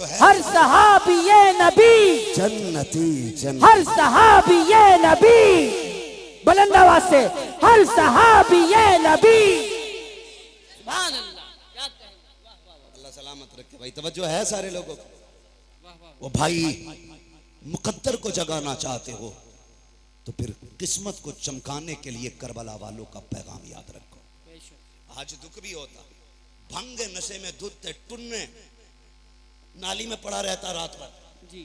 हर सहाबी ये नबी जन्नती जन्नती, हर सहाबी ये नबी, बुलंद आवाज से हर सहाबी ये नबी। सुभान अल्लाह, क्या कहें। अल्लाह सलामत रखे। भाई तवज्जो है सारे लोगों को। वो भाई मुकद्दर को जगाना चाहते हो तो फिर किस्मत को चमकाने के लिए करबला वालों का पैगाम याद रखो। आज दुख भी होता, भंग नशे में धुत टुन्ने नाली में पड़ा रहता रात भर जी,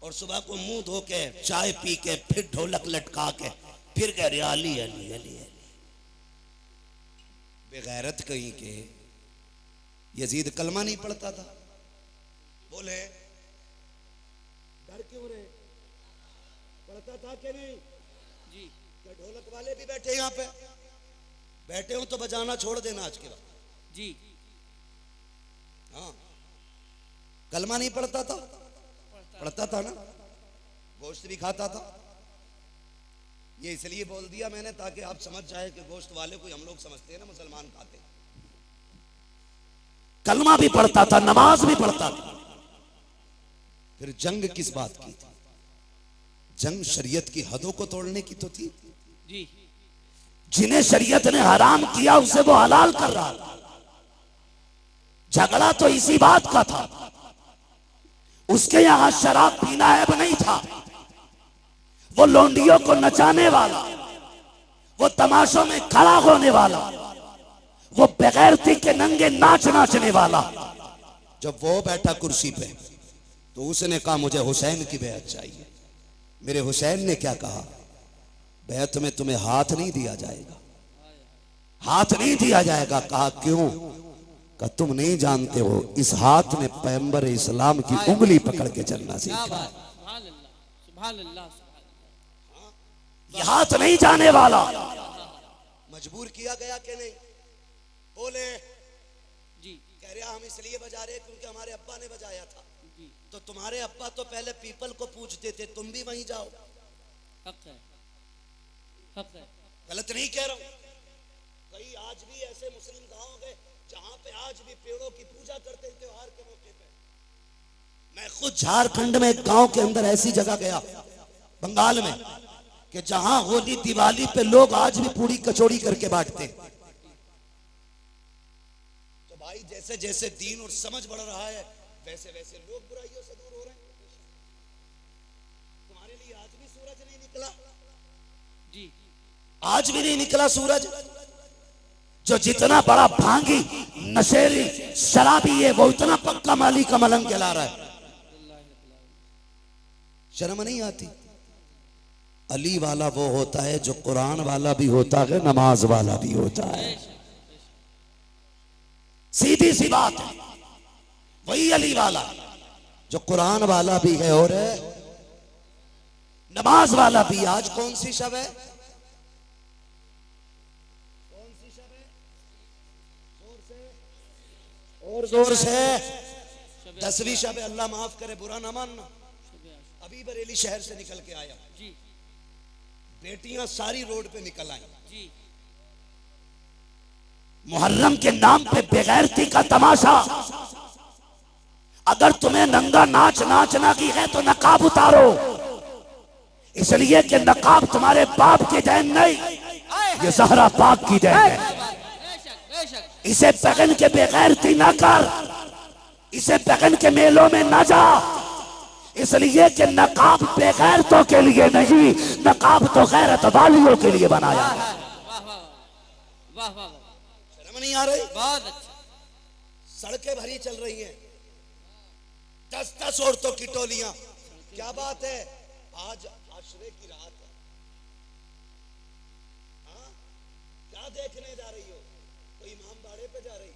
और सुबह को मुंह धो के चाय पी के फिर ढोलक लटका के फिर कह रहे अली अली अली अली। बेगैरत कहीं के यजीद कलमा नहीं पढ़ता था। बोले डर क्यों रहे, पढ़ता था कि नहीं जी। क्या ढोलक वाले भी बैठे यहाँ पे? बैठे हो तो बजाना छोड़ देना आज के बाद जी। हाँ, कलमा नहीं पढ़ता था, पढ़ता था ना, गोश्त भी खाता था। ये इसलिए बोल दिया मैंने ताकि आप समझ जाए कि गोश्त वाले को हम लोग समझते हैं ना मुसलमान खाते। कलमा भी पढ़ता था, नमाज भी पढ़ता था। फिर जंग किस बात की थी? जंग शरीयत की हदों को तोड़ने की तो थी जी। जिन्हें शरीयत ने हराम किया उसे वो हलाल कर रहा था। झगड़ा तो इसी बात का था। उसके यहां शराब पीना ऐब नहीं था। वो लोंडियों को नचाने वाला, वो तमाशों में खड़ा होने वाला, वो बेगैरती के नंगे नाच नाचने वाला, जब वो बैठा कुर्सी पे तो उसने कहा मुझे हुसैन की बैत चाहिए। मेरे हुसैन ने क्या कहा? बैत में तुम्हें हाथ नहीं दिया जाएगा, हाथ नहीं दिया जाएगा। कहा क्यों? का तुम नहीं जानते हो इस हाथ में पैगंबर इस्लाम की उंगली पकड़ के चलना सीखा। ये हाथ नहीं जाने वाला। मजबूर किया गया कि नहीं? बोले जी। कह रहा हम इसलिए बजा रहे क्योंकि हमारे अब्बा ने बजाया था। जी। तो तुम्हारे अब्बा तो पहले पीपल को पूजते थे, तुम भी वहीं जाओ। हक है, हक है। गलत नहीं कह रहा हूं। कई आज भी ऐसे मुस्लिम गांव गए जहां पे आज भी पेड़ों की पूजा करते हैं त्योहार के मौके पे। मैं खुद झारखंड में एक गांव के अंदर ऐसी जगह गया बंगाल में कि जहां होली दिवाली पे लोग आज भी पूरी कचौड़ी करके बांटते। तो भाई जैसे जैसे दीन और समझ बढ़ रहा है वैसे वैसे लोग बुराइयों से दूर हो रहे हैं। तुम्हारे लिए आज भी सूरज नहीं निकला जी, आज भी नहीं निकला सूरज। जो जितना बड़ा भांगी नशेरी शराबी है वो इतना पक्का माली का मलंग जला रहा है। शर्म नहीं आती? अली वाला वो होता है जो कुरान वाला भी होता है, नमाज वाला भी होता है। सीधी सी बात है। वही अली वाला जो कुरान वाला भी है और नमाज वाला भी। आज कौन सी शब है? और जोर से 10वीं शब। अल्लाह माफ करे, बुरा ना मानना। अभी बरेली शहर से निकल के आया जी। बेटियां सारी रोड पे निकल आई जी। मुहर्रम के नाम पे बेगैरती का तमाशा। अगर तुम्हें नंगा नाच नाचना की है तो नकाब उतारो, इसलिए कि नकाब तुम्हारे बाप की देन नहीं, ये ज़हरा पाक की देन है। इसे पहन के बेगैरती ना कर, इसे पहन के मेलों में ना जा, इसलिए कि नकाब बेगैरतों के लिए नहीं, नकाब तो गैरत वालियों के लिए बनाया है। वाह वाह, शर्म नहीं आ रही? बहुत अच्छा। सड़कें भरी चल रही हैं, 10-10 औरतों की टोलियां। क्या बात है? आज आशरे की रात है। हाँ? क्या देखने जा रही हो? कोई इमाम बाड़े पे जा रही है,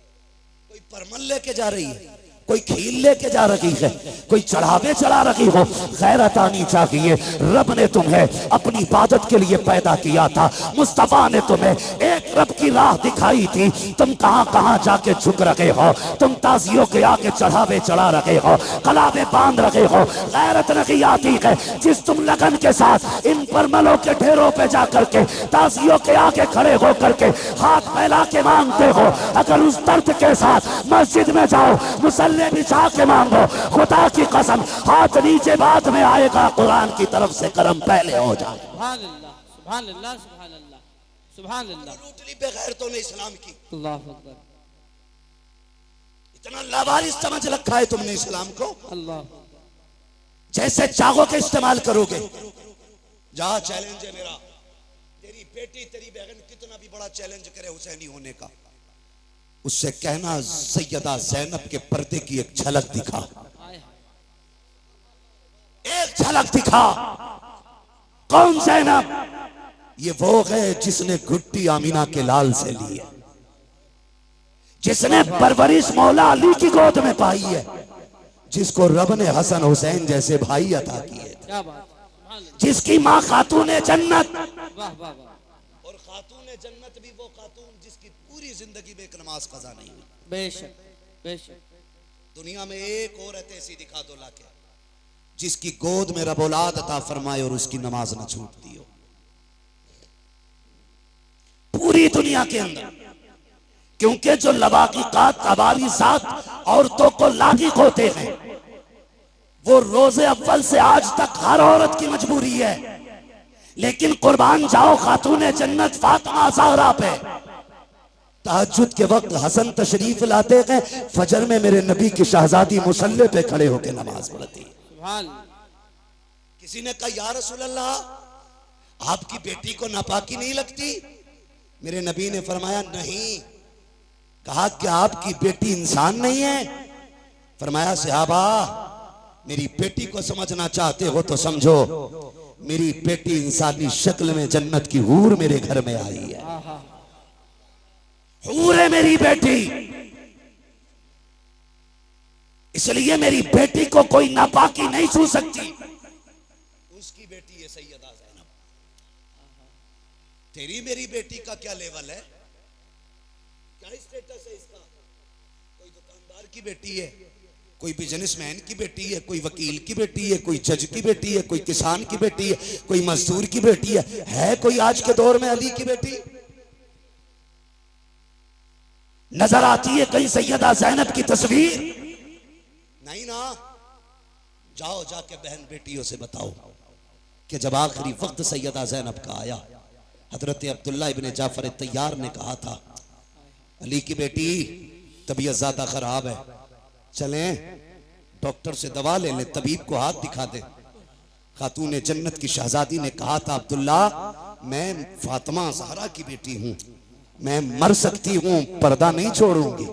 कोई परमल लेके जा रही है, कोई खील लेके जा रही है, कोई चढ़ावे चढ़ा रही हो। गैरत आनी चाहिए। रब ने तुम्हें अपनी इबादत के लिए पैदा किया था। मुस्तफा ने तुम्हें एक रब की राह दिखाई थी। तुम कहां कहां जाके झुक रहे हो। तुम ताजियों के आगे चढ़ावे चढ़ा रहे हो, कलावे बांध रहे हो। गैरत नहीं आती है जिस तुम लगन के साथ इन परमलों के ढेरों पे जाकर के ताजियों के आगे खड़े होकर के हाथ फैला के मांगते हो। अगर उस दर्द के साथ मस्जिद में जाओ, मुसल्ले सिरे बिछा के मांगो, खुदा की कसम हाथ नीचे बाद में आएगा, कुरान की तरफ से करम पहले हो जाए। सुभान अल्लाह, सुभान अल्लाह, सुभान अल्लाह, सुभान अल्लाह। रोटली बगैर तो ने इस्लाम की, अल्लाह अकबर। इतना लावारिस समझ रखा है तुमने इस्लाम को। अल्लाह, जैसे चाहो के इस्तेमाल करोगे। जा चैलेंज है मेरा, तेरी बेटी तेरी बहन कितना भी बड़ा चैलेंज करे हुसैनी होने का, उससे कहना सैयदा ज़ैनब के पर्दे की एक झलक दिखा, एक झलक दिखा। कौन ज़ैनब? ये वो है जिसने घुट्टी आमीना के लाल से ली है, जिसने परवरिश मौला अली की गोद में पाई है, जिसको रब ने हसन हुसैन जैसे भाई अता किए, क्या बात, जिसकी माँ खातूने जन्नत। वाह वाह वाह। और खातूने जन्नत भी वो खातून जिसकी पूरी जिंदगी में एक नमाज कज़ा नहीं हुई। बेशक बेशक। दुनिया में एक औरत ऐसी दिखा दो लाके जिसकी गोद में रब औलाद अता फरमाए और उसकी नमाज न छूटती हो, पूरी दुनिया के अंदर। क्योंकि जो लवाकिकात अवालिसात औरतों को लागिक होते हैं, वो रोजे अव्वल से आज तक हर औरत की मजबूरी है। लेकिन कुर्बान जाओ खातूने जन्नत फातिमा ज़हरा पे, तहज्जुद के वक्त हसन तशरीफ लाते हैं, फजर में मेरे नबी की शहजादी मुसल्ले पे खड़े होकर नमाज पढ़ती है। किसी ने कहा या रसूल अल्लाह आपकी बेटी को नापाकी नहीं लगती? मेरे नबी ने फरमाया नहीं। कहा कि आपकी बेटी इंसान नहीं है? फरमाया सहाबा मेरी बेटी को समझना चाहते हो तो समझो, मेरी बेटी इंसानी शक्ल में जन्नत की हूर मेरे घर में आई है, हूर है मेरी बेटी। इसलिए मेरी बेटी को कोई नापाकी नहीं छू सकती। उसकी बेटी है सैयदा ज़ैनब। तेरी मेरी बेटी का क्या लेवल है, क्या स्टेटस है इसका? कोई दुकानदार की बेटी है, कोई बिजनेसमैन की बेटी है, कोई वकील की बेटी है, कोई जज की बेटी है, कोई किसान की बेटी है, कोई मजदूर की बेटी है कोई आज के दौर में अली की बेटी? नजर आती है कहीं सैयदा ज़ैनब की तस्वीर? नहीं ना। जाओ जाके बहन बेटियों से बताओ कि जब आखिरी वक्त सैयदा ज़ैनब का आया, हजरत अब्दुल्ला इब्ने जाफर तैयार ने कहा था अली की बेटी तबीयत ज्यादा खराब है, चलें डॉक्टर से दवा ले लें, तबीब को हाथ दिखा दे। खातून जन्नत की शहजादी ने कहा था अब्दुल्ला मैं फातिमा ज़हरा की बेटी हूं, मैं मर सकती हूं, पर्दा नहीं छोड़ूंगी।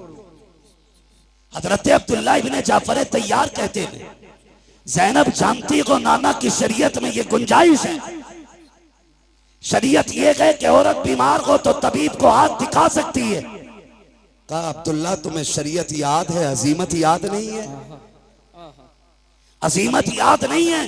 हजरत अब्दुल्ला इब्ने जाफर तैयार कहते हैं ज़ैनब जानती हो नाना की शरीयत में ये गुंजाइश है, शरीयत ये है कि औरत बीमार हो तो तबीब को हाथ दिखा सकती है। कहा अब्दुल्ला तुम्हें शरीयत याद है, अजीमत याद नहीं है? अजीमत याद नहीं है?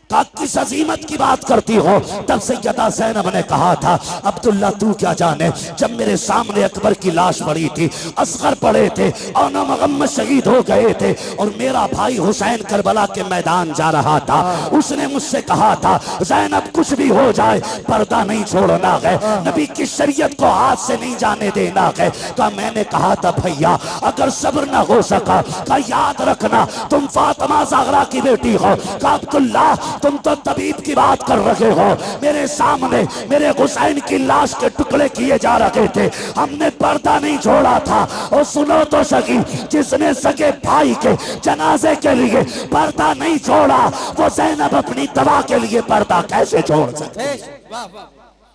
कहा किस अजीमत की बात करती हो? तब सैयदा ज़ैनब ने कहा था अब्दुल्ला तू क्या जाने, जब मेरे सामने अकबर की लाश पड़ी थी, असगर पड़े थे और मोहम्मद शहीद हो गए थे और मेरा भाई हुसैन करबला के मैदान जा रहा था, उसने मुझसे कहा था ज़ैनब कुछ भी हो जाए पर्दा नहीं छोड़ना है, नबी की शरीयत को हाथ से नहीं जाने देना है। कहा मैंने कहा था भैया अगर सब्र ना हो सका, कहा याद रखना तुम फातिमा ज़हरा की बेटी हो। कहा अब्दुल्ला तुम तो तबीब की बात कर रहे हो, मेरे सामने मेरे हुसैन की लाश के टुकड़े किए जा रहे थे, हमने पर्दा नहीं छोड़ा था। और सुनो तो सही, जिसने सगे भाई के जनाजे के लिए पर्दा नहीं छोड़ा, वो ज़ैनब अपनी दवा के लिए पर्दा कैसे छोड़ सकती? वाह वाह,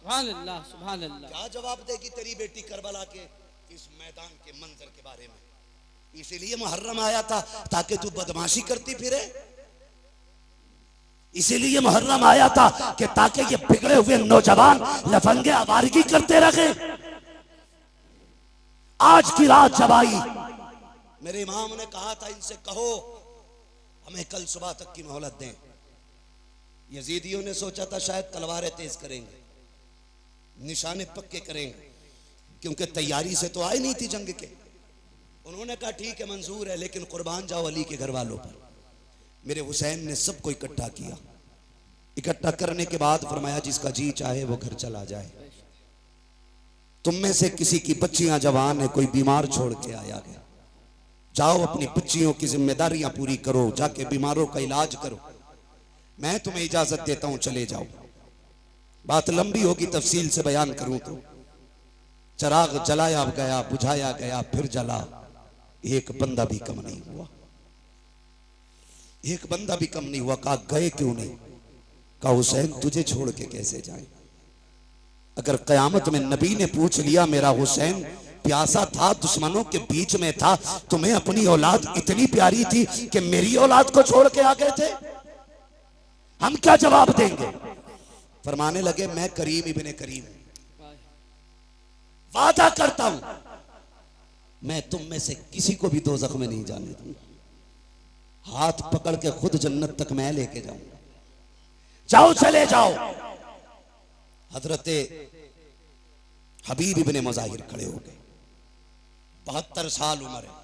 सुभान अल्लाह, सुभान अल्लाह। क्या जवाब देगी तेरी बेटी करबला के इस मैदान के मंजर के बारे में? इसीलिए मुहर्रम आया था ताकि तू बदमाशी करती फिरे, इसीलिए मुहर्रम आया था कि ताकि ये बिगड़े हुए नौजवान लफंगे आवारगी करते रहे। आज की रात जब आई, मेरे इमाम ने कहा था इनसे कहो हमें कल सुबह तक की मोहलत दें। यजीदियों ने सोचा था शायद तलवारें तेज करेंगे, निशाने पक्के करेंगे, क्योंकि तैयारी से तो आई नहीं थी जंग के। उन्होंने कहा ठीक है मंजूर है, लेकिन कुर्बान जाओ अली के घर वालों पर। मेरे हुसैन ने सबको इकट्ठा किया, इकट्ठा करने के बाद फरमाया जिसका जी चाहे वो घर चला जाए। तुम में से किसी की बच्चियां जवान है, कोई बीमार छोड़ के आया गया, जाओ अपनी बच्चियों की जिम्मेदारियां पूरी करो, जाके बीमारों का इलाज करो, मैं तुम्हें इजाजत देता हूं, चले जाओ। बात लंबी होगी, तफसील से बयान करूं तो चिराग जलाया गया, बुझाया गया, फिर जला, एक बंदा भी कम नहीं हुआ, एक बंदा भी कम नहीं हुआ। कहा गए क्यों नहीं? कहा हुसैन तुझे छोड़ के कैसे जाए? अगर कयामत में नबी ने पूछ लिया मेरा हुसैन प्यासा था, दुश्मनों के बीच में था, तुम्हें अपनी औलाद इतनी प्यारी थी कि मेरी औलाद को छोड़ के आ गए थे, हम क्या जवाब देंगे? फरमाने लगे मैं करीम इब्ने करीम वादा करता हूं मैं तुम में से किसी को भी दोज़ख में नहीं जाने दूंगा, हाथ पकड़ के खुद जन्नत तक मैं लेके जाऊंगा, जाओ चले जाओ। हजरत हबीब इब्ने मुज़ाहिर खड़े हो गए, 72 साल उम्र है,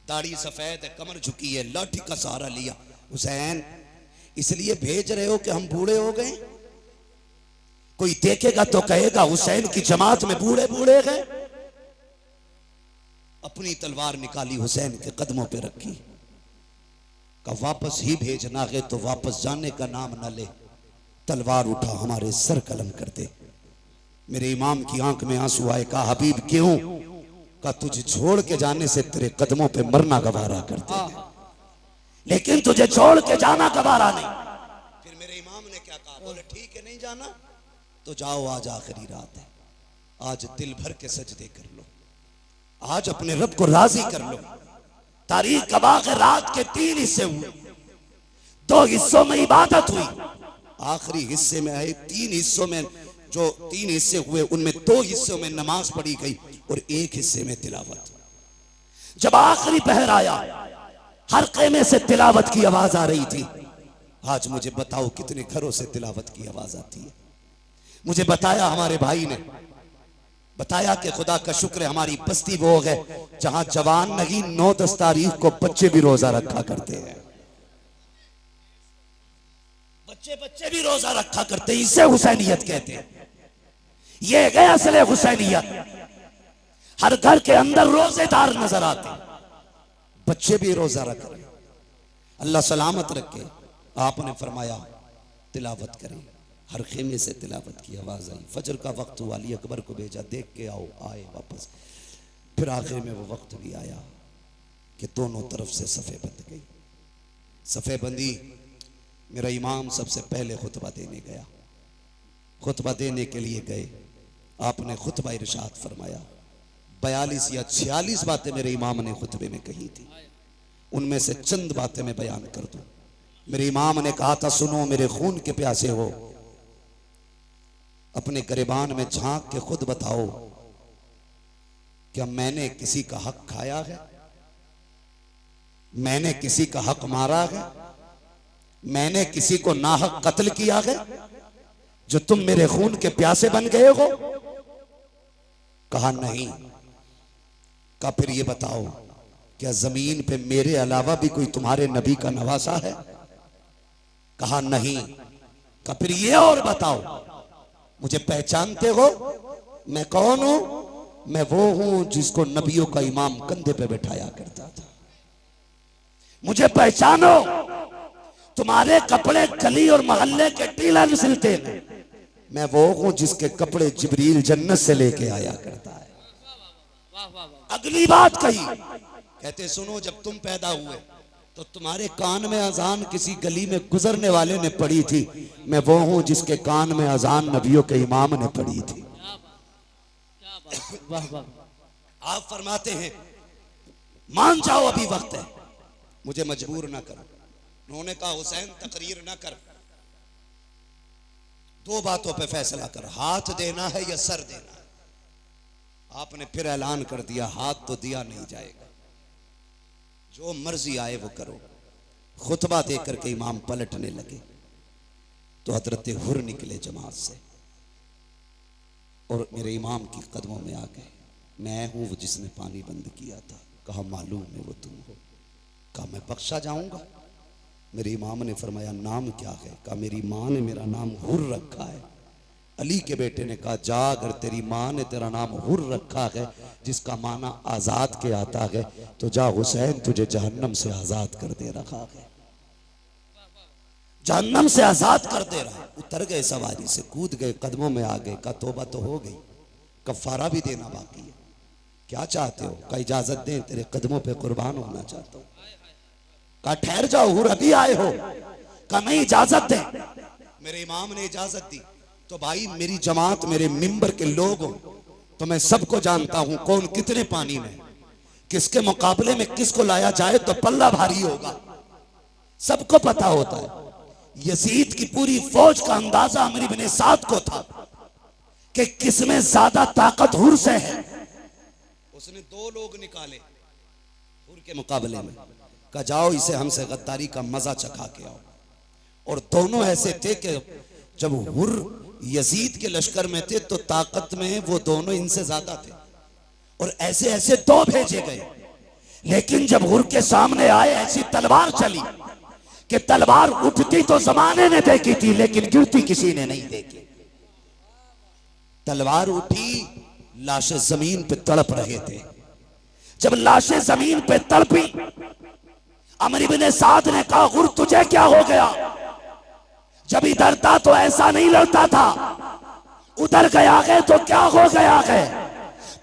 दाढ़ी सफेद है, कमर झुकी है, लाठी का सहारा लिया। हुसैन इसलिए भेज रहे हो कि हम बूढ़े हो गए? कोई देखेगा तो कहेगा हुसैन की जमात में बूढ़े बूढ़े गए। अपनी तलवार निकाली, हुसैन के कदमों पे रखी, का वापस ही भेजना है तो वापस जाने का नाम न ले, तलवार उठा हमारे सर कलम कर दे। मेरे इमाम की आंख में आंसू आए। कहा हबीब क्यों? का तुझे छोड़ के जाने से तेरे कदमों पे मरना गवारा करते हैं, लेकिन तुझे छोड़ के जाना गवारा नहीं। फिर मेरे इमाम ने क्या कहा? बोले ठीक है नहीं जाना तो जाओ, आज आखिरी रात है, आज दिल भर के सजदे कर लो, आज अपने रब को राजी कर लो। तारीख गवाह है, रात के 3 हिस्से हुए, 2 हिस्सों में इबादत हुई, आखिरी हिस्से में आए 3 हिस्सों में, जो 3 हिस्से हुए उनमें 2 हिस्सों में नमाज पढ़ी गई और 1 हिस्से में तिलावत। जब आखिरी पहर आया, हर क़ैमे से तिलावत की आवाज आ रही थी। आज मुझे बताओ कितने घरों से तिलावत की आवाज आती है? मुझे बताया हमारे भाई ने, बताया कि खुदा का शुक्र है हमारी बस्ती वो है जहां जवान नहीं 9-10 तारीख को बच्चे भी रोजा रखा करते हैं, बच्चे भी रोजा रखा करते हैं। इसे हुसैनियत कहते हैं, ये है असले हुसैनियत। हर घर के अंदर रोजेदार नजर आते, बच्चे भी रोजा रख रहे, अल्लाह सलामत रखे। आपने फरमाया तिलावत करें, हर खेमे से तिलावत की आवाज आई। फजर का वक्त हुआ, अली अकबर को भेजा, देख के आओ, आए वापस। फिर आखिर में वो वक्त भी आया कि दोनों तरफ से सफ़े बंध गई। सफ़े बंदी, मेरा इमाम सबसे पहले खुतबा देने गया, खुतबा देने के लिए गए, आपने खुतबा इरशाद फरमाया। 42 या 46 बातें मेरे इमाम ने खुतबे में कही थी, उनमें से चंद बातें मैं बयान कर दूं। मेरे इमाम ने कहा था, सुनो मेरे खून के प्यासे हो, अपने गिरबान में झांक के खुद बताओ, क्या मैंने किसी का हक खाया है? मैंने किसी का हक मारा है? मैंने किसी को नाहक कत्ल किया है जो तुम मेरे खून के प्यासे बन गए हो? कहा नहीं। कहा फिर ये बताओ, क्या जमीन पे मेरे अलावा भी कोई तुम्हारे नबी का नवासा है? कहा नहीं। कहा फिर ये और बताओ, मुझे पहचानते हो? मैं कौन हूं? मैं वो हूं जिसको नबियों का इमाम कंधे पे बैठाया करता था। मुझे पहचानो, तुम्हारे कपड़े गली और मोहल्ले के टीलर सिलते हैं, मैं वो हूं जिसके कपड़े जिब्रील जन्नत से लेके आया करता है। अगली बात कही, कहते सुनो, जब तुम पैदा हुए तो तुम्हारे कान में अजान किसी गली में गुजरने वाले ने पढ़ी थी, मैं वो हूं जिसके कान में अजान नबियों के इमाम ने पढ़ी थी। आप फरमाते हैं मान जाओ अभी वक्त है, मुझे मजबूर ना करो। उन्होंने कहा हुसैन तकरीर ना कर, 2 बातों पे फैसला कर, हाथ देना है या सर देना है। आपने फिर ऐलान कर दिया, हाथ तो दिया नहीं जाएगा, जो मर्जी आए वो करो। खुतबा दे करके इमाम पलटने लगे तो हजरत हुर निकले जमात से और मेरे इमाम की कदमों में आ गए। मैं हूं वो जिसने पानी बंद किया था। कहा मालूम है वो तुम हो। कहा मैं बख्शा जाऊंगा? मेरे इमाम ने फरमाया नाम क्या है? कहा मेरी मां ने मेरा नाम हुर रखा है, अली के बेटे ने कहा, जा, अगर तेरी माँ ने तेरा नाम हुर रखा है जिसका माना आजाद के आता है, तो जा, हुसैन तुझे जहन्नम से आजाद कर दे रखा है, जहन्नम से आजाद कर दे रहा है। उतर गए सवारी से, कूद गए, कदमों में आ गए। का तौबा तो हो गई, कफारा भी देना बाकी है। क्या चाहते हो? का इजाजत दें, तेरे कदमों पे कुर्बान होना चाहता हूं। का ठहर जाओ, हुर अभी आए हो? का नहीं, इजाजत दे। मेरे इमाम ने इजाजत दी। तो भाई मेरी जमात, मेरे मिंबर के लोग हो तो मैं सबको जानता हूं कौन कितने पानी में, किसके मुकाबले में किसको लाया जाए तो पल्ला भारी होगा, सबको पता होता है। यजीद की पूरी फौज का अंदाजा अमर इब्ने साद को था कि किसमें ज्यादा ताकत हुर से है। उसने 2 लोग निकाले हुर के मुकाबले में, कहा जाओ इसे हमसे गद्दारी का मजा चखा के आओ। और दोनों ऐसे थे कि जब हुर यजीद के लश्कर में थे तो ताकत में वो दोनों इनसे ज्यादा थे, और ऐसे ऐसे 2 भेजे गए। लेकिन जब हुर के सामने आए, ऐसी तलवार चली कि तलवार उठती तो जमाने ने देखी थी लेकिन गिरती किसी ने नहीं देखी। तलवार उठी, लाशें जमीन पे तड़प रहे थे। जब लाशें जमीन पे तड़पी, अमर इब्ने साद ने कहा, हुर तुझे क्या हो गया? जब इधर था तो ऐसा नहीं लड़ता था, उधर गया है तो क्या हो गया है?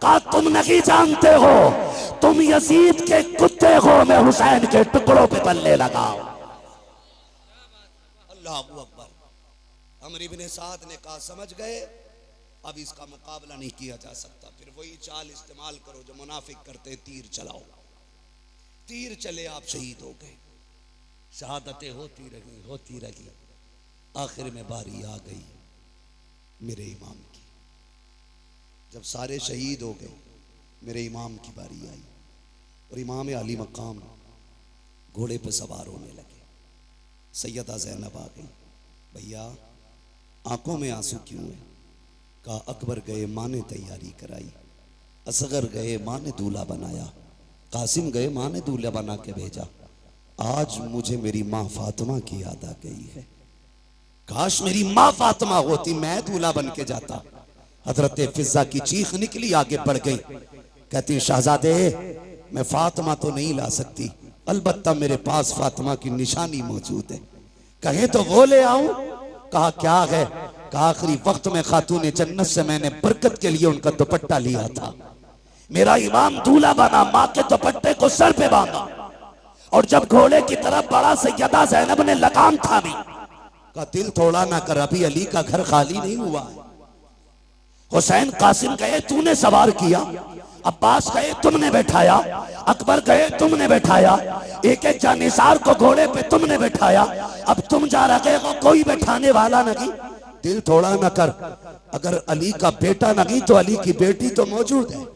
कहा तुम नहीं जानते हो, तुम यजीद के कुत्ते हो, मैं हुसैन के टुकड़ों पे बल्ले लगाओ। अल्लाह अकबर। अमर इब्ने साद ने कहा, समझ गए, अब इसका मुकाबला नहीं किया जा सकता। फिर वही चाल इस्तेमाल करो जो मुनाफिक करते, तीर चलाओ। तीर चले, आप शहीद हो गए। शहादतें होती रही। आखिर में बारी आ गई मेरे इमाम की। जब सारे शहीद हो गए, मेरे इमाम की बारी आई और इमाम अली मकाम घोड़े पर सवार होने लगे। सैयदा ज़ैनब आ गई, भैया आंखों में आंसू क्यों है? कहा अकबर गए, माँ ने तैयारी कराई, असगर गए, माँ ने दूल्हा बनाया, कासिम गए, माँ ने दूल्हा बना के भेजा। आज मुझे मेरी माँ फातिमा की याद आ गई है। काश मेरी माँ फातिमा होती, मैं दूल्हा बन के जाता। हजरत फिजा की चीख निकली, आगे बढ़ गई, कहती शहजादे मैं फातिमा तो नहीं ला सकती, अलबत्ता मेरे पास फातिमा की निशानी मौजूद है, कहे तो वो ले आऊं। कहा क्या है? कहा आखिरी वक्त में खातून जन्नत से मैंने बरकत के लिए उनका दुपट्टा लिया था, मेरा इमाम दूल्हा बना, माँ के दुपट्टे को सर पे बांधा और जब घोड़े की तरफ बढ़ा, सैयदा ज़ैनब ने लगाम थामी। का दिल थोड़ा ना कर, अभी अली का घर खाली नहीं हुआ है। हुसैन कासिम गए, तूने सवार किया, अब्बास गए, तुमने बैठाया, अकबर गए, तुमने बैठाया, एक एक जानिसार को घोड़े पे तुमने बैठाया, अब तुम जा रहे हो, कोई बैठाने वाला नहीं। दिल थोड़ा ना कर, अगर अली का बेटा नहीं तो अली की बेटी तो मौजूद है।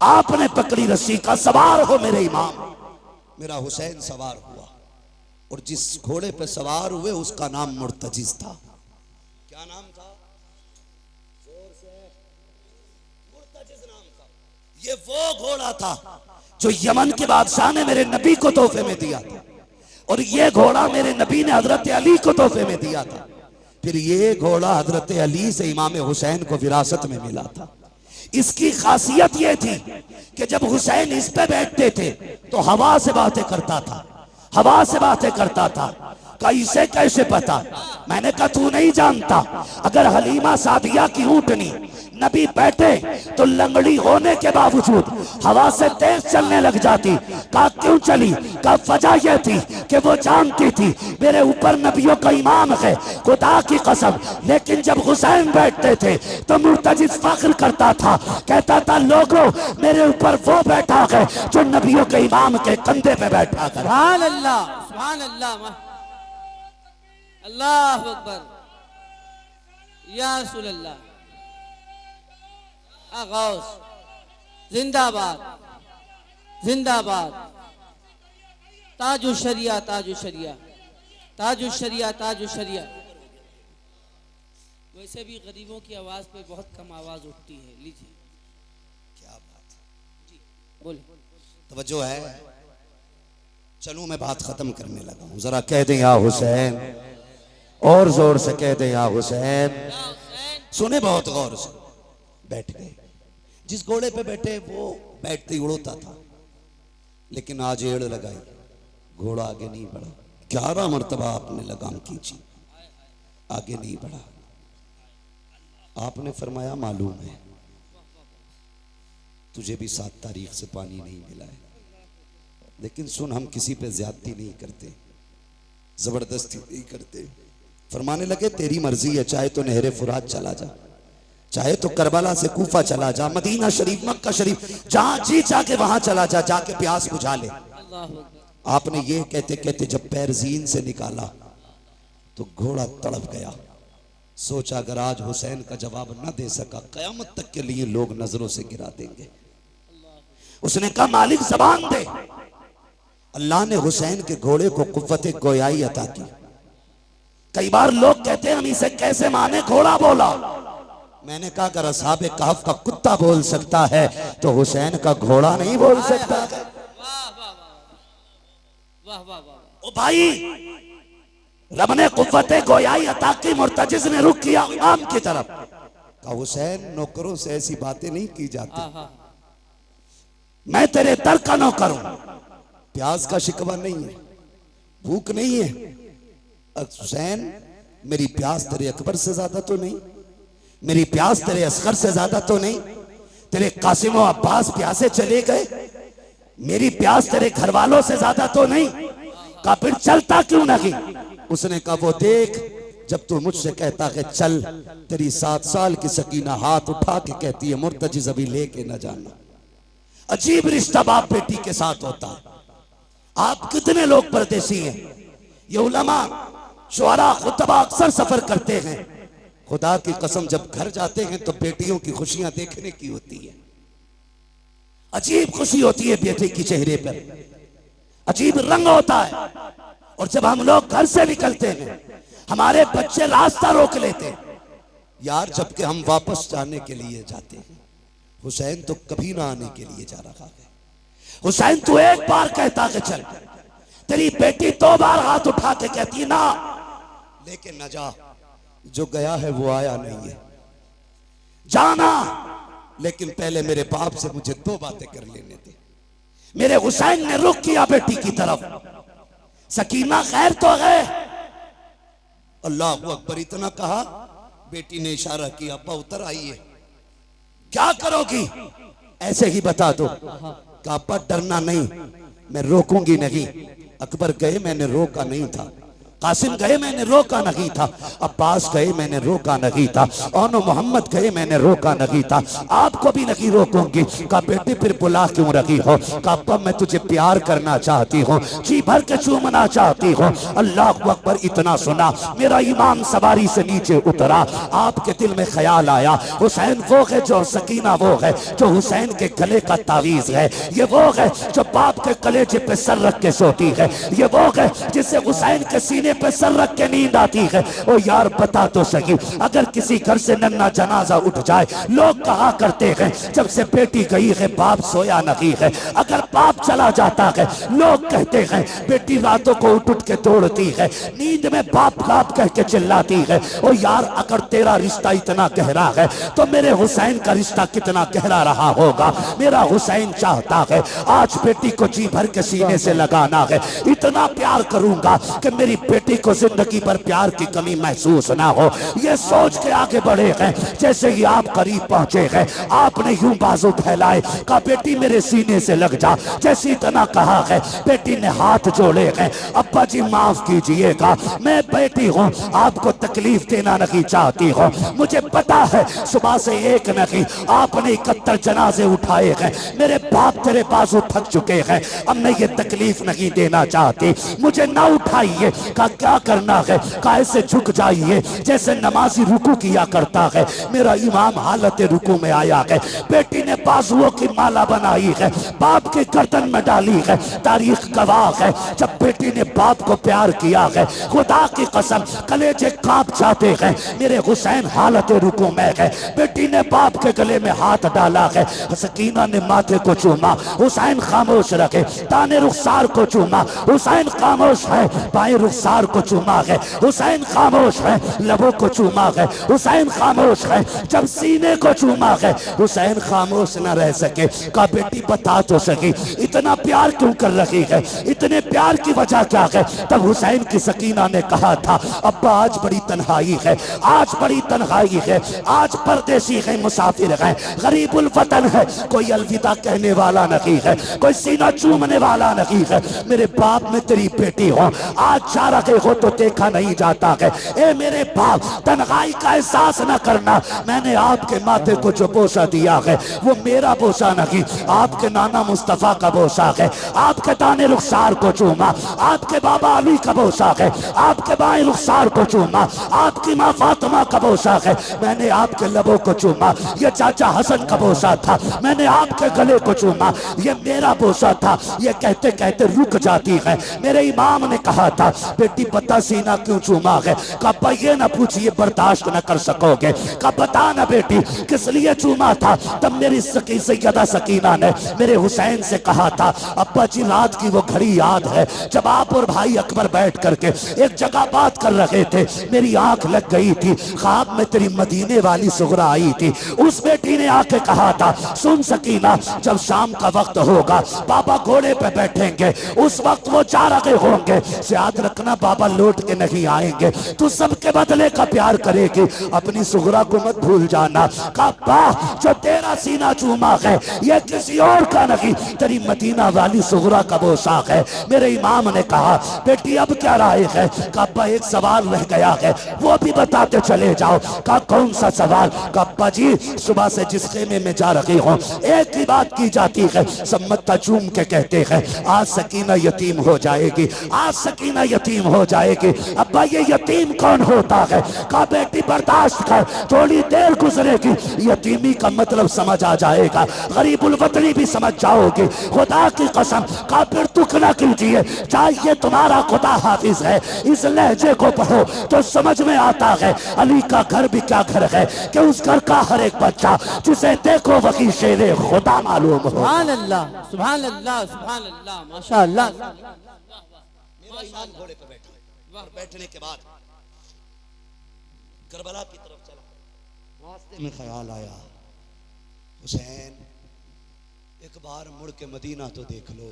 आपने पकड़ी रस्सी का, सवार हो मेरे इमाम। मेरा हुसैन सवार हुआ और जिस घोड़े पे सवार हुए उसका नाम मुर्तजिज था। क्या नाम था? जोर से। मुर्तजिज नाम था। ये वो घोड़ा था जो यमन के बादशाह ने मेरे नबी को तोहफे में दिया था, और ये घोड़ा मेरे नबी ने हजरत अली को तोहफे में दिया था। फिर ये घोड़ा हजरत अली से इमाम हुसैन को विरासत में मिला था। इसकी खासियत यह थी कि जब हुसैन इस पे बैठते थे तो हवा से बातें करता था, हवा से बातें करता था। का इसे कैसे पता? मैंने कहा तू नहीं जानता, अगर हलीमा सादिया की ऊँटनी नबी बैठे तो लंगड़ी होने के बावजूद हवा से तेज चलने लग जाती। कहा क्यों चली? का वजह यह थी कि वो जानती थी मेरे ऊपर नबियों का इमाम है, खुदा की कसम। लेकिन जब हुसैन बैठते थे तो मुर्तजिज फख्र करता था, कहता था लोगों मेरे ऊपर वो बैठा है जो नबियों के इमाम के कंधे पे बैठा कर। सुभान अल्लाह, सुभान अल्लाह, अल्लाह अकबर, या रसूल अल्लाह, गौस जिंदाबाद, जिंदाबाद, ताजु शरिया, ताजु शरिया, ताजु शरिया, ताजु शरिया। वैसे भी गरीबों की आवाज पे बहुत कम आवाज उठती है। लीजिए, क्या बात है जी, बोले। तवज्जो है। चलो मैं बात खत्म करने लगा हूं, जरा कह दें या हुसैन, और जोर से कह दे या हुसैन। सुने बहुत गौर से। बैठ गए। जिस घोड़े पे बैठे वो बैठते ही उड़ता था, लेकिन आज एड़ लगाई, घोड़ा आगे नहीं बढ़ा। 11 मरतबा आपने लगाम खींची, आगे नहीं बढ़ा। आपने फरमाया मालूम है तुझे भी 7 तारीख से पानी नहीं मिला है, लेकिन सुन, हम किसी पे ज्यादती नहीं करते, जबरदस्ती नहीं करते। फरमाने लगे तेरी मर्जी है, चाहे तो नहरे फुरात चला जा, चाहे तो करबला से कूफा चला जा, मदीना शरीफ, मक्का शरीफ, जहां जी जाके वहां चला जा, जाके प्यास बुझा ले। आपने ये कहते कहते जब पैर जीन से निकाला तो घोड़ा तड़प गया। सोचा अगर आज हुसैन का जवाब न दे सका, कयामत तक के लिए लोग नजरों से गिरा देंगे। उसने कहा मालिक जबान दे। अल्लाह ने हुसैन के घोड़े को कुव्वत गोयाई अता की। कई बार लोग कहते हैं हम इसे कैसे माने, घोड़ा बोला। मैंने कहा अगर असहाबे कहफ का कुत्ता बोल सकता है तो हुसैन का घोड़ा नहीं बोल सकता। ओ भाई, रब ने कुव्वत गोयाई अता की। मुर्तजिज ने रुख किया आम की तरफ, कहा हुसैन नौकरों से ऐसी बातें नहीं की जाती, मैं तेरे दर का नौकर हूं। प्यास का शिकवा नहीं है, भूख नहीं है। हुसैन मेरी प्यास तेरे अकबर से ज्यादा तो नहीं, मेरी प्यास तेरे असगर से ज्यादा तो नहीं, तेरे कासिम और अब्बास प्यासे चले गए, मेरी प्यास तेरे घर वालों से ज्यादा तो नहीं। कहा फिर चलता क्यों नहीं? उसने कहा वो देख, जब तू मुझसे कहता है चल, तेरी 7 साल की सकीना हाथ उठा के कहती है मुर्तजिज अभी लेके न जाना। अजीब रिश्ता बाप बेटी के साथ होता है। आप कितने लोग परदेसी हैं, ये उलमा शुअरा खुतबा अक्सर सफर करते हैं, खुदा की कसम जब घर जाते हैं तो बेटियों की खुशियां देखने की होती है। अजीब खुशी होती है बेटे की चेहरे पर, अजीब रंग होता है। और जब हम लोग घर से निकलते हैं हमारे बच्चे रास्ता रोक लेते हैं यार, जबकि हम वापस जाने के लिए जाते हैं। हुसैन तो कभी ना आने के लिए जा रहा है। हुसैन तू एक बार कहता कि चल, तेरी बेटी 2 बार हाथ उठा के कहती ना, लेकिन न जा। जो गया है वो आया नहीं है, जाना, लेकिन पहले मेरे बाप से मुझे 2 बातें कर लेने दे। मेरे हुसैन ने रुख किया बेटी की तरफ। सकीना खैर तो है, अल्लाह अकबर इतना कहा, बेटी ने इशारा किया अब्बा उतर आइए। क्या करोगी? ऐसे ही बता दो। कहा अब्बा डरना नहीं, मैं रोकूंगी नहीं। अकबर गए मैंने रोका नहीं था, कासिम गए मैंने रोका नहीं था, अब्बास गए मैंने रोका नहीं था, ओनो मोहम्मद गए मैंने रोका नहीं था, आपको भी नहीं रोकूंगी। कहा बेटी फिर बुला क्यों रही हो? कहा अब्बा मैं तुझे प्यार करना चाहती हूँ, जी भर के चूमना चाहती हूँ। अल्लाह अकबर इतना सुना, मेरा ईमान सवारी से नीचे उतरा। आपके दिल में ख्याल आया हुसैन वो है जो, सकीना वो है जो हुसैन के गले का तावीज है, ये वो है जो बाप के कलेजे पे सर रख के सोती है, ये वो है जिसे हुसैन के सीने पे सर रख के नींद आती है। ओ यार बता तो सही, अगर किसी घर से नन्ना जनाजा उठ जाए, लोग कहा करते हैं जब से बेटी गई है बाप सोया नहीं है। अगर बाप चला जाता है लोग कहते हैं बेटी रातों को उठ उठ के दौड़ती है, नींद में बाप बाप कह के चिल्लाती है। ओ यार अगर तेरा रिश्ता इतना गहरा है तो मेरे हुसैन का रिश्ता कितना गहरा रहा होगा। मेरा हुसैन चाहता है आज बेटी को जी भर के सीने से लगाना है, इतना प्यार करूंगा कि मेरी बेटी को जिंदगी पर प्यार की कमी महसूस ना हो। ये सोच के आगे बढ़े हैं। जैसे ही आप करीब पहुंचे हैं आपने यूं बाजू फैलाए, कहा बेटी मेरे सीने से लग जा। जैसे इतना कहा है बेटी ने हाथ जोड़े हैं, अब्बा जी माफ कीजिएगा, मैं बेटी हूँ, आपको तकलीफ देना नहीं चाहती हूँ। मुझे पता है सुबह से एक नहीं आपने 71 जनाजे उठाए हैं, मेरे बाप तेरे बाजू थक चुके हैं, अब मैं ये तकलीफ नहीं देना चाहती, मुझे ना उठाइए। का क्या करना है? कैसे झुक जाइए जैसे नमाजी रुकू किया करता है। मेरा इमाम हालत रुकू में आया है, बेटी ने बाजुओं की माला बनाई है, बाप के गर्दन में डाली है। तारीख गवाह है जब बेटी ने बाप को प्यार किया है, खुदा की कसम कलेजे कांप जाते हैं। मेरे हुसैन हालत रुकू में है, बेटी ने बाप के गले में हाथ डाला है, सकीना ने माथे को चूमा, हुसैन खामोश रखे, दाने रुखसार को चूमा, हुसैन खामोश है, बाएं रुखसार रुखसार को चूमा है। हुसैन खामोश है, लबों को चूमा है। हुसैन खामोश है, जब सीने को चूमा है। हुसैन खामोश न रह सके। कहा बेटी बता तो सकी इतना प्यार क्यों कर रही है, इतने प्यार की वजह क्या है। तब हुसैन की सकीना ने कहा था अब्बा आज बड़ी तन्हाई है, आज बड़ी तन्हाई है, आज परदेसी है, मुसाफिर है, गरीबुल वतन है, कोई अलविदा कहने वाला नहीं है, कोई सीना चूमने वाला नहीं है। मेरे बाप में तेरी बेटी हो, आज जा रहे हो तो देखा नहीं जाता है। ए मेरे बाप तन्हाई का एहसास न करना, मैंने आपके माथे को जो बोसा दिया है वो मेरा बोसा नहीं, आपके नाना मुस्तफा का बोसा है। आपके दाने रुखसार को चूमा, आपके बाबा अली का बोसा है। आपके बाएं रुखसार को चूमा, आपकी माँ फातिमा का बोसा है। मैंने आपके लबों को चूमा, ये चाचा हसन का बोसा था। मैंने आपके गले को चूमा, ये मेरा बोसा था। ये कहते कहते रुक जाती है। मेरे इमाम ने कहा था बेटी पता सीना क्यों चूमा है। कब ये ना पूछिए बर्दाश्त न कर सकोगे। कब बता ना बेटी किस लिए चूमा था। तब मेरी सैयदा सकीना ने मेरे हुसैन से कहा था अब्बा जी रात की वो घड़ी याद है जब आप और भाई अकबर बैठ करके एक जगह बात कर रहे थे। मेरी आंख लग गई थी, ख्वाब में तेरी मदीने वाली सुगरा आई थी। उस बेटी ने आके कहा था सुन सकीना जब शाम का वक्त होगा बाबा घोड़े पे बैठेंगे, उस वक्त वो जा रहे होंगे, याद रखना बाबा लौट के नहीं आएंगे, तू सबके बदले का प्यार करेगी, अपनी सुगरा को मत भूल जाना। कहा जो तेरा सीना चूमा है ये किसी और का नहीं, तेरी मदीना वाली सुगरा का पोशाक है। मेरे इमाम ने कहा बेटी अब क्या राय है। कहा एक सवाल रह गया है वो भी बताते चले जाओ। कहा कौन सा सवाल। कहा जी सुबह से जिस खेमे में जा रही हूँ एक ही बात की जाती है, सब मत्था चूम के कहते हैं आज सकीना यतीम हो जाएगी, आज सकीना यतीम हो जाएगी। अब्बा ये यतीम कौन होता है। कहा बेटी बर्दाश्त कर, थोड़ी देर गुजरेगी यतीमी का मतलब समझ आ जाएगा, गरीबुल वतनी भी समझ जाओगे, खुदा की कसम। कहा फिर दुख ना कीजिए, चाहिए तुम्हारा खुदा हाफिज है, इस लहजे को पढ़ो तो समझ में आता है अली का घर भी क्या घर है कि उस घर का हर एक बच्चा जिसे देखो वही शेरे खुदा मालूम हो। सुभान अल्लाह, सुभान अल्लाह, सुभान अल्लाह, माशाअल्लाह। मेरा इमाम घोड़े पे बैठा और बैठने के बाद करबला की तरफ चला। रास्ते में ख्याल आया हुसैन एक बार मुड़ के मदीना तो देख लो,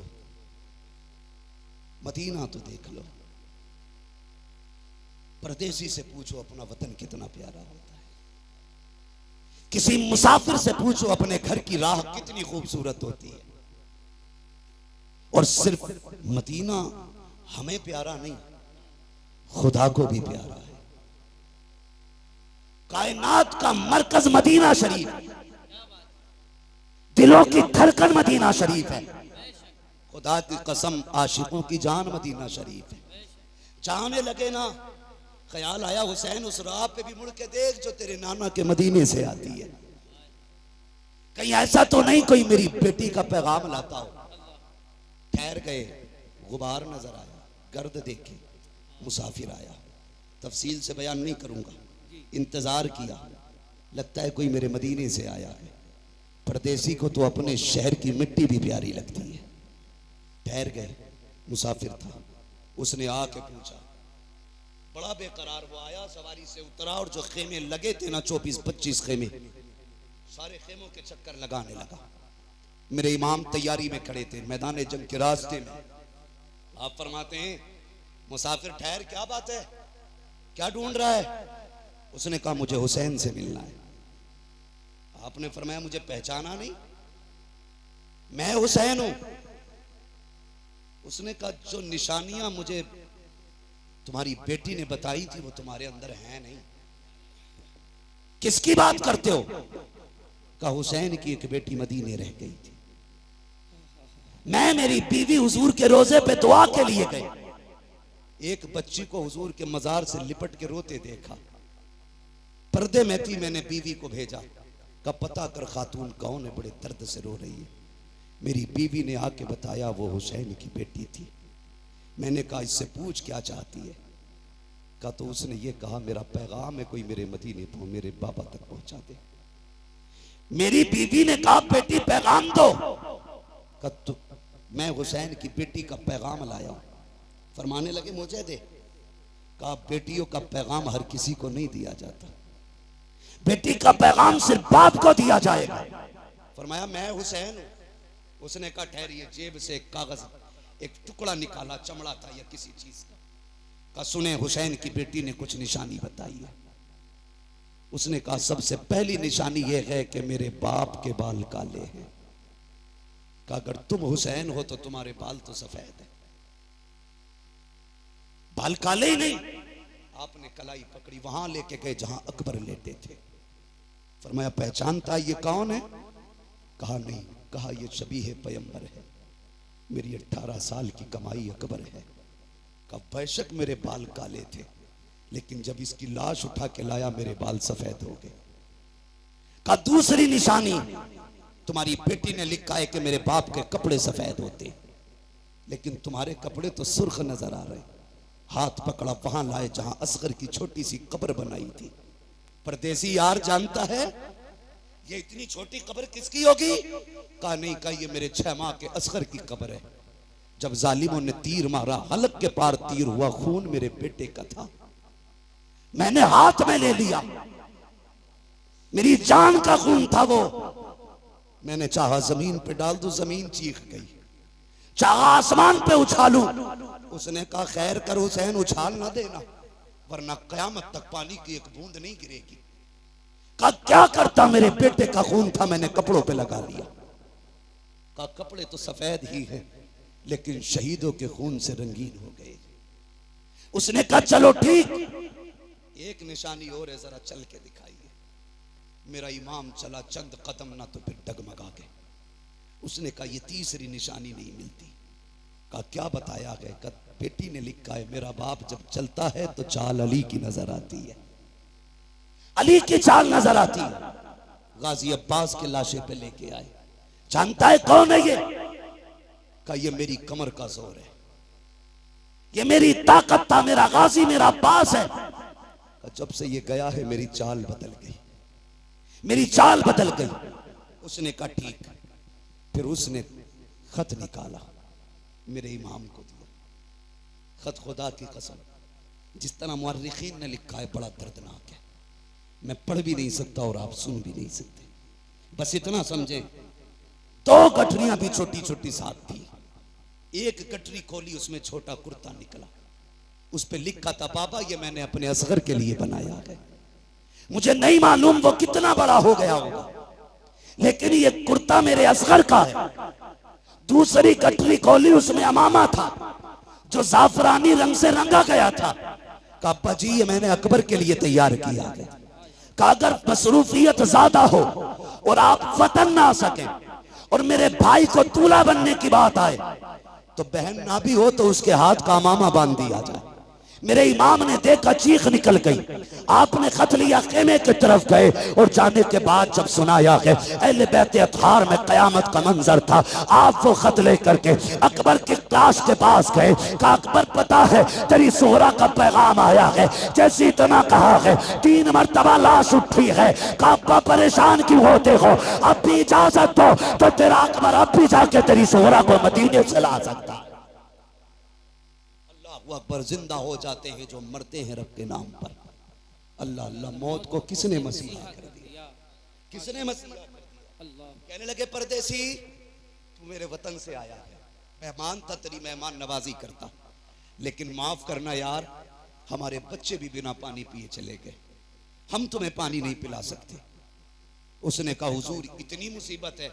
मदीना तो देख लो। परदेसी से पूछो अपना वतन कितना प्यारा होता है, किसी मुसाफिर से पूछो अपने घर की राह कितनी खूबसूरत होती है। और सिर्फ मदीना हमें प्यारा नहीं खुदा को भी प्यारा है। कायनात का मरकज मदीना शरीफ, दिलों की धड़कन मदीना शरीफ है। खुदा की कसम आशिकों की जान मदीना शरीफ है। चाहने लगे ना, ख्याल आया हुसैन उस राह पे भी मुड़ के देख जो तेरे नाना के मदीने से आती है, कहीं ऐसा तो नहीं कोई मेरी बेटी का पैगाम लाता हो। ठहर गए, गुबार नजर आया, गर्द देखे, मुसाफिर आया। तफसील से बयान नहीं करूंगा, इंतजार किया, लगता है कोई मेरे मदीने से आया है। परदेसी को तो अपने शहर की मिट्टी भी प्यारी लगती है। ठहर गए, मुसाफिर था, उसने आके पूछा, बड़ा बेकरार वो आया, सवारी से उतरा और जो खेमे लगे थे ना 24-25 खेमे, सारे खेमों के चक्कर लगाने लगा। मेरे इमाम तैयारी में खड़े थे मैदान जंग के रास्ते में। आप फरमाते हैं मुसाफिर ठहर, क्या बात है, क्या ढूंढ रहा है। उसने कहा मुझे हुसैन से मिलना है। आपने फरमाया मुझे पहचाना नहीं, मैं हुसैन हूं। उसने कहा जो निशानियां मुझे तुम्हारी बेटी ने बताई थी वो तुम्हारे अंदर है नहीं। किसकी बात करते हो। कहा हुसैन की एक बेटी मदीने रह गई थी, मैं मेरी बीवी हुजूर के रोजे पे दुआ के लिए गए, एक बच्ची को हुजूर के मजार से लिपट के रोते देखा, पर्दे में थी, मैंने बीवी को भेजा, का पता कर खातून कौन है, बड़े दर्द से रो रही है। मेरी बीवी ने आके बताया वो हुसैन की बेटी थी। मैंने कहा इससे पूछ क्या चाहती है। कहा तो उसने ये कहा मेरा पैगाम है कोई मेरे मदीने को मेरे बाबा तक पहुंचा दे। मेरी बीवी ने कहा बेटी पैगाम दो। कहा तो मैं हुसैन की बेटी का पैगाम लाया हूं। फरमाने लगे मुझे दे। कहा बेटियों का पैगाम हर किसी को नहीं दिया जाता, बेटी का पैगाम सिर्फ बाप को दिया जाएगा। फरमाया मैं हुसैन हूं। उसने कहा ठहरिए, जेब से एक कागज, एक टुकड़ा निकाला, चमड़ा था या किसी चीज का। कहा सुने, हुसैन की बेटी ने कुछ निशानी बताई है। उसने कहा सबसे पहली निशानी यह है कि मेरे बाप के बाल काले हैं। कहा अगर तुम हुसैन हो तो तुम्हारे बाल तो सफेद है, बाल काले ही नहीं। आपने कलाई पकड़ी, वहां लेके गए जहां अकबर लेटे थे। फरमाया पहचानता ये कौन है? कहा नहीं। कहा ये शबीह पैगंबर है, मेरी 18 साल की कमाई अकबर है। कहा बेशक मेरे बाल काले थे, लेकिन जब इसकी लाश उठा के लाया मेरे बाल सफेद हो गए। कहा दूसरी निशानी, तुम्हारी बेटी ने लिखा है कि मेरे बाप के कपड़े सफेद होते, लेकिन तुम्हारे कपड़े तो सुर्ख नजर आ रहे। हाथ पकड़ा, वहां लाए जहां असगर की छोटी सी कब्र बनाई थी। परदेसी यार जानता है ये इतनी छोटी कब्र किसकी होगी? कहा नहीं। कहा ये मेरे 6 माह के असगर की कब्र है। जब जालिमों ने तीर मारा, हलक के पार तीर हुआ, खून मेरे बेटे का था, मैंने हाथ में ले लिया, मेरी जान का खून था वो। मैंने चाहा जमीन पे डाल दूं, जमीन चीख गई, चाहा आसमान पे उछालूं। उसने कहा खैर कर हुसैन, उछाल ना देना, वरना कयामत तक पानी की एक बूंद नहीं गिरेगी। कहा क्या करता, मेरे बेटे का खून था, मैंने कपड़ों पे लगा लिया। कहा कपड़े तो सफेद ही हैं, लेकिन शहीदों के खून से रंगीन हो गए। उसने कहा चलो ठीक, एक निशानी और है, जरा चल के दिखाइए। मेरा इमाम चला चंद कदम, ना तो फिर डगमगा गए। उसने कहा ये तीसरी निशानी नहीं मिलती। कहा क्या बताया गया? कहा बेटी ने लिखा है मेरा बाप जब चलता है तो चाल अली की नजर आती है, अली की चाल नजर आती है। गाजी अब्बास के लाशे पे लेके आए। जानता है कौन है ये? कहा ये मेरी कमर का जोर है, ये मेरी ताकत था, मेरा गाजी मेरा अब्बास है। जब से ये गया है मेरी चाल बदल गई, मेरी चाल बदल गई। उसने कहा ठीक। फिर उसने खत निकाला, मेरे इमाम को दिया। खत खुदा की कसम, जिस तरह मुअर्रिखीन ने लिखा है बड़ा दर्दनाक है, मैं पढ़ भी नहीं सकता और आप सुन भी नहीं सकते। बस इतना समझे, 2 गठरियां भी छोटी छोटी साथ थी। एक गठरी खोली, उसमें छोटा कुर्ता निकला, उस पे लिखा था बाबा ये मैंने अपने असगर के लिए बनाया है, मुझे नहीं मालूम वो कितना बड़ा हो गया होगा, लेकिन ये कुर्ता मेरे असगर का है। दूसरी गठरी खोली, उसमें अमामा था जो जाफरानी रंग से रंगा गया था। कहा अब्बा जी ये मैंने अकबर के लिए तैयार किया है। कहा अगर मसरूफियत ज्यादा हो और आप वतन ना आ सके और मेरे भाई को दूल्हा बनने की बात आए, तो बहन ना भी हो तो उसके हाथ का अमामा बांध दिया जाए। मेरे इमाम ने देखा, चीख निकल गई। आपने खत लिया, खेमे की तरफ गए और जाने के बाद जब सुनाया है अहले बैत अतहार में कयामत का मंजर था, आप वो खत लेकर के अकबर की लाश के पास गए। कहा अकबर पता है तेरी सोहरा का पैगाम आया है, जैसे इतना कहा है 3 मरतबा लाश उठी है। कहा अब्बा परेशान क्यों होते हो, अब भी इजाजत दो तो तेरा अकबर अब भी जाके तेरी सोहरा को मदीने से ला सकता। वो अकबर जिंदा हो जाते हैं जो मरते हैं रब के नाम पर। अल्लाह अल्लाह, मौत को किसने मसीहा कर दिया, किसने मसीहा कर दिया। कहने लगे परदेसी तू मेरे वतन से आया है, मेहमान था, तेरी मेहमान नवाजी करता, लेकिन माफ करना यार हमारे बच्चे भी बिना पानी पिए चले गए, हम तुम्हें पानी नहीं पिला सकते। उसने कहा हुजूर इतनी मुसीबत है,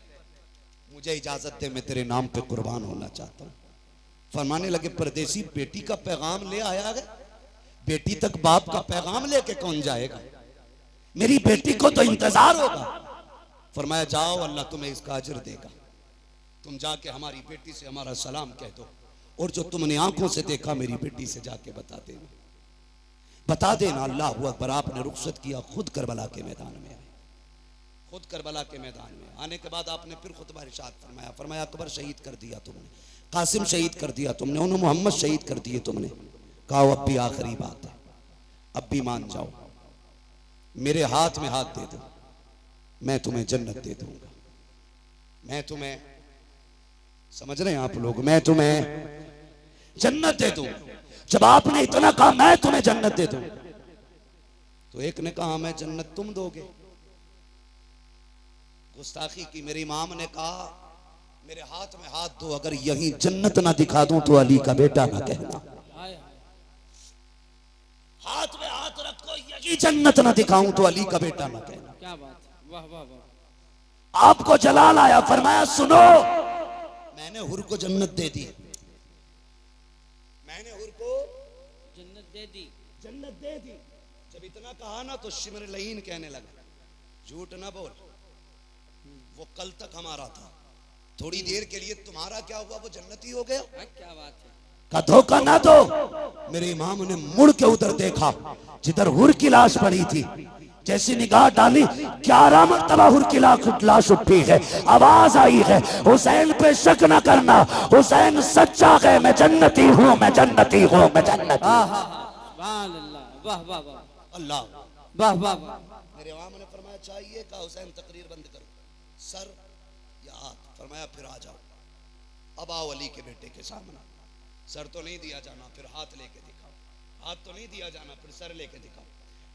मुझे इजाजत दे, मैं तेरे नाम पे कुर्बान होना चाहता हूँ। फरमाने लगे परदेसी बेटी का पैगाम ले आया है, बेटी तक बाप का पैगाम लेके कौन जाएगा, मेरी बेटी को तो इंतजार होगा। फरमाया जाओ अल्लाह तुम्हें इसका अजर देगा, तुम जाके हमारी बेटी से हमारा सलाम कह दो, और जो तुमने आंखों से देखा मेरी बेटी से जाके बता देना, बता देना। अल्लाह अकबर। आपने रुखसत किया, खुद करबला के मैदान में आए। खुद करबला के मैदान में आने के बाद आपने फिर खुतबा इरशाद फरमाया। फरमाया अकबर शहीद कर दिया तुमने, कासिम शहीद कर दिया तुमने, उन्होंने मोहम्मद शहीद कर दिए तुमने। कहा अब भी आखिरी बात है, अब भी मान जाओ, मेरे हाथ में हाथ दे दो, मैं तुम्हें जन्नत दे दूंगा। मैं तुम्हें, समझ रहे हैं आप लोग, मैं तुम्हें जन्नत दे दूंगा। जब आपने इतना कहा मैं तुम्हें जन्नत दे दूं, तो एक ने कहा मैं जन्नत तुम दोगे। गुस्ताखी की। मेरे इमाम ने कहा मेरे हाथ में हाथ दो, अगर यही जन्नत ना दिखा दूं तो अली का बेटा ना कहना। हाथ में हाथ रखो, यही जन्नत ना दिखाऊं तो अली का बेटा ना कहना। क्या बात, वाह वाह वाह। आपको जलाल आया, फरमाया सुनो, मैंने हुर को जन्नत दे दी, मैंने हुर को जन्नत दे दी, जन्नत दे दी। जब इतना कहा ना तो शिमर लईन कहने लगा झूठ ना बोल, वो कल तक हमारा था, थोड़ी देर के लिए तुम्हारा क्या हुआ, वो जन्नती हो गया। क्या बात है। का धोखा ना दो। मेरे इमाम ने मुड़ के उधर देखा जिधर हुर की लाश पड़ी थी, जैसी निगाह डाली 11 मरतबा हुर की लाश उठी है, आवाज आई है हुसैन पे शक न करना, हुसैन सच्चा है, मैं जन्नती हूँ, मैं जन्नती हूँ, मैं जन्नती हूँ। वाह वाह वाह अल्लाह वाह वाह वाह। मेरे इमाम ने फरमाया चाहिए का हुसैन तकरीर बंद करो, सर या हाथ, फरमाया फिर आ जाओ, अब आओ अली के बेटे के सामने। सर तो नहीं दिया जाना, फिर हाथ लेके दिखाओ, हाथ तो नहीं दिया जाना, फिर सर लेके दिखाओ।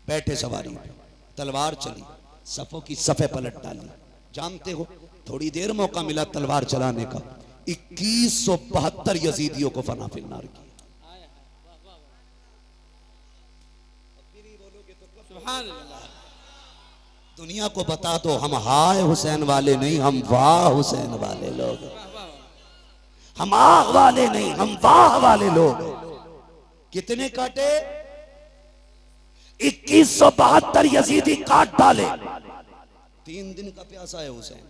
बैठे सवारी पे, तलवार चली, सफों की सफे पलट डाली। जानते हो थोड़ी देर मौका मिला तलवार चलाने का, 2172 यजीदियों को फना फिन्नार किया। दुनिया को बता दो हम हाय हुसैन वाले नहीं, हम वाह हुसैन वाले लोग, हम आह वाले नहीं, हम वाह वाले लोग। कितने काटे? 2172 यजीदी काट डाले। 3 दिन का प्यासा है हुसैन,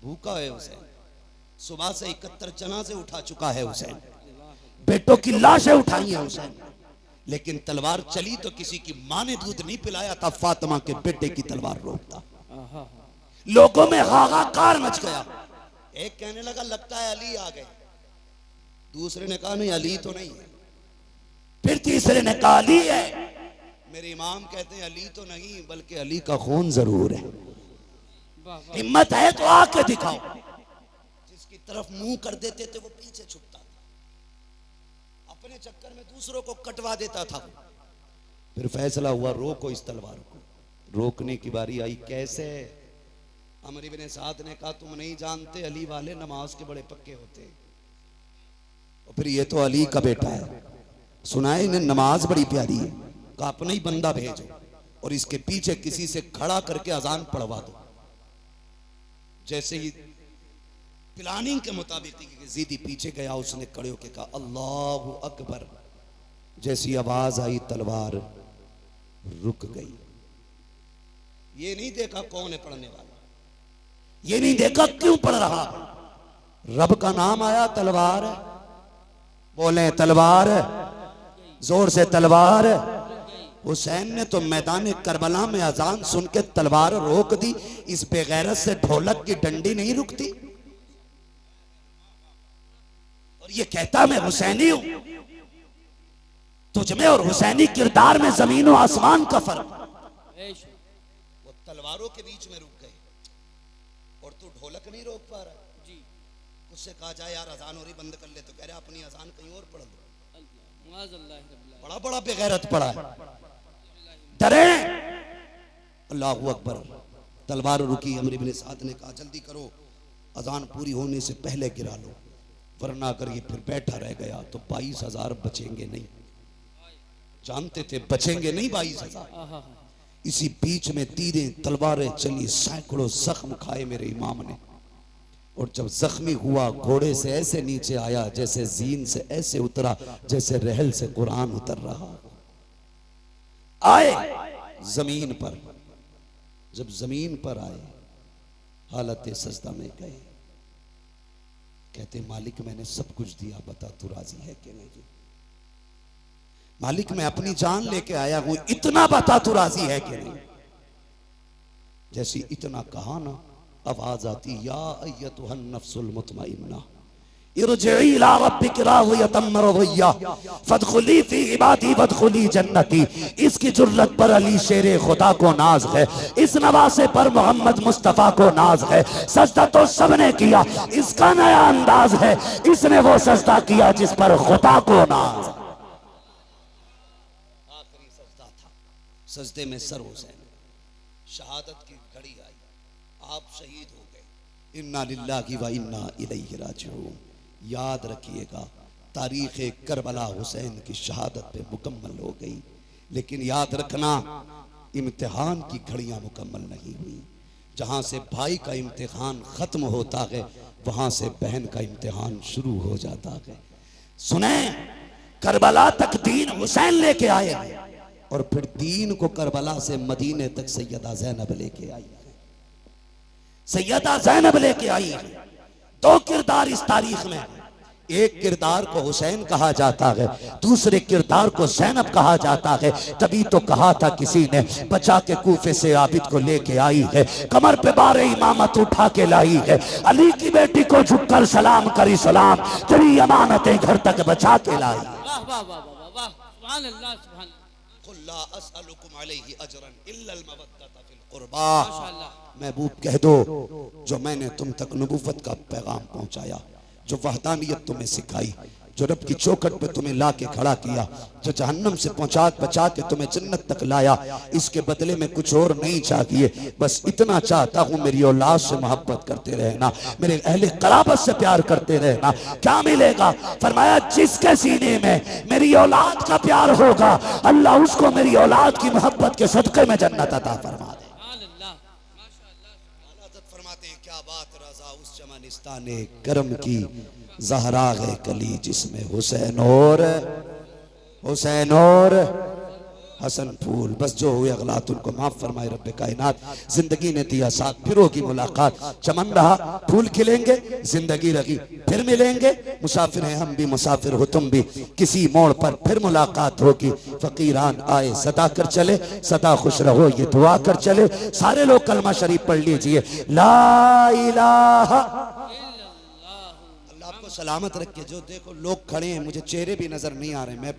भूखा है हुसैन, सुबह से 71 जनाजे उठा चुका है हुसैन, बेटों की लाशें उठाई है हुसैन, लेकिन तलवार चली तो किसी की मां ने दूध नहीं पिलाया था, फातिमा के बेटे की तलवार रोकता। लोगों में हाहाकार मच गया। एक कहने लगा लगता है अली आ गए, दूसरे ने कहा नहीं अली तो नहीं है, फिर तीसरे ने कहा अली है। मेरे इमाम कहते हैं अली तो नहीं बल्कि अली का खून जरूर है। हिम्मत है तो आके दिखाओ। जिसकी तरफ मुंह कर देते थे वो पीछे छुपता था, अपने चक्कर में दूसरों को कटवा देता था। फिर फैसला हुआ रोको इस तलवार को। रोकने की बारी आई, कैसे? अमर इब्न साद ने कहा तुम नहीं जानते अली वाले नमाज के बड़े पक्के होते हैं। और फिर ये तो अली का बेटा है, सुनाए इन्हें नमाज बड़ी प्यारी है, कहा अपना ही बंदा भेजो और इसके पीछे किसी से खड़ा करके अजान पढ़वा दो। जैसे ही प्लानिंग के मुताबिक जीदी पीछे गया, उसने खड़े होकर कहा अल्लाहु अकबर। जैसी आवाज आई तलवार रुक गई। ये नहीं देखा कौन है पढ़ने वाला, ये नहीं देखा क्यों पढ़ रहा, रब का नाम आया तलवार। बोले तलवार, जोर से तलवार। हुसैन ने तो मैदान करबला में अजान सुन के तलवार रोक दी। इस बेगैरत से ढोलक की डंडी नहीं रुकती। और ये कहता मैं हुसैनी हूं। तुझमें और हुसैनी किरदार में जमीन और आसमान का फर्क। वो तलवारों के बीच में रुक गए और तू ढोलक नहीं रोक पा रहा जी। उससे कहा जाए यार अजान हो रही बंद कर ले, तो कह रहा अपनी अजान कहीं और पढ़ लो। बड़ा बड़ा बेगैरत पड़ा है। डरे अल्लाहू अकबर। तलवार रुकी। अमर इब्न साद ने कहा जल्दी करो, अजान पूरी होने से पहले गिरा लो, वरना अगर ये फिर बैठा रह गया तो 22,000 बचेंगे नहीं। जानते थे बचेंगे नहीं 22,000। इसी बीच में तीरें तलवारें चली, सैकड़ों जख्म खाए मेरे इमाम ने। और जब जख्मी हुआ घोड़े से ऐसे नीचे आया जैसे जीन से ऐसे उतरा जैसे रहल से कुरान उतर रहा। आए जमीन पर। जब जमीन पर आए हालत सजदा में गए। कहते मालिक मैंने सब कुछ दिया, बता तू राजी है कि नहीं? मालिक मैं अपनी जान लेके आया हूं, इतना बता तू राजी है कि नहीं? जैसी इतना कहा ना, आवाज आती या अय्यतुहन नफ्सुल मुतमइन्ना इरजिई इला रब्बिक रादियतम मरदिया फदखुली फी इबादी वदखुली जन्नती। इसकी जुर्रत पर अली शेरे खुदा को नाज है, इस नवासे पर मोहम्मद मुस्तफा को नाज है। सजदा तो सबने किया, इसका नया अंदाज है, इसने वो सजदा किया जिस पर खुदा को नाज है। सजदे में सर हुसैन, शहादत की घड़ी आई, आप शहीद हो गए। इन्ना लिल्लाहि व इन्ना इलैहि राजिऊन। याद रखिएगा, तारीख करबला हुसैन की शहादत पे मुकम्मल हो गई, लेकिन याद रखना इम्तिहान की घड़ियां मुकम्मल नहीं हुई। जहां से भाई का इम्तिहान खत्म होता है, वहां से बहन का इम्तिहान शुरू हो जाता है। सुने, करबला तक दीन हुसैन लेके आए और फिर दीन को करबला से मदीने तक सैयदा ज़ैनब लेके आई। सैयदा ज़ैनब लेके आई। दो किरदार इस तारीख में, एक किरदार को हुसैन कहा जाता है, दूसरे किरदार को ज़ैनब कहा जाता है। तभी तो कहा था किसी ने, बचा के कूफे से आबिद को लेके आई है, कमर पे बारे इमामत उठा के लाई है, अली की बेटी को झुककर सलाम करी सलाम, तेरी अमानतें घर तक बचा के लाई। वाह वाह वाह वाह वाह, सुभान अल्लाह सुभान अल्लाह। कुल ला अस्अलुकुम अलैहि अजरन इल्ला अल मवद्दता फिल कुर्बा। माशाअल्लाह। महबूब कह दो, जो मैंने तुम तक नबुव्वत का पैगाम पहुंचाया, जो वहदानियत तुम्हें सिखाई, जो रब की चौखट पे तुम्हें ला के खड़ा किया, जो जहन्नम से पहुंचा बचा के तुम्हें जन्नत तक लाया, इसके बदले में कुछ और नहीं चाहिए। बस इतना चाहता हूं, मेरी औलाद से मोहब्बत करते रहना, मेरे अहले कराबत से प्यार करते रहना। क्या मिलेगा? फरमाया, जिसके सीने में मेरी औलाद का प्यार होगा, अल्लाह उसको मेरी औलाद की मोहब्बत के सदके में जन्नत अता फरमा दे। फरमाते हैं, क्या बात रज़ा उस चमनिस्ताने करम की, ज़हरा है कली जिसमें हुसैन और हसन फूल। बस जो हुए अगलात उनको माफ फरमाए रब्बे कायनात। जिंदगी ने दिया साथ, फिर होगी मुलाकात। चमन रहा, फूल खिलेंगे, जिंदगी रही, फिर मिलेंगे। मुसाफिर हैं हम भी, मुसाफिर हो तुम भी, किसी मोड़ पर फिर मुलाकात होगी। फकीरान आए सदा कर चले, सदा खुश रहो ये दुआ कर चले। सारे लोग कलमा शरीफ पढ़ लीजिए, ला इलाहा। अल्लाह आपको सलामत रखे। जो देखो लोग खड़े हैं, मुझे चेहरे भी नजर नहीं आ रहे, मैं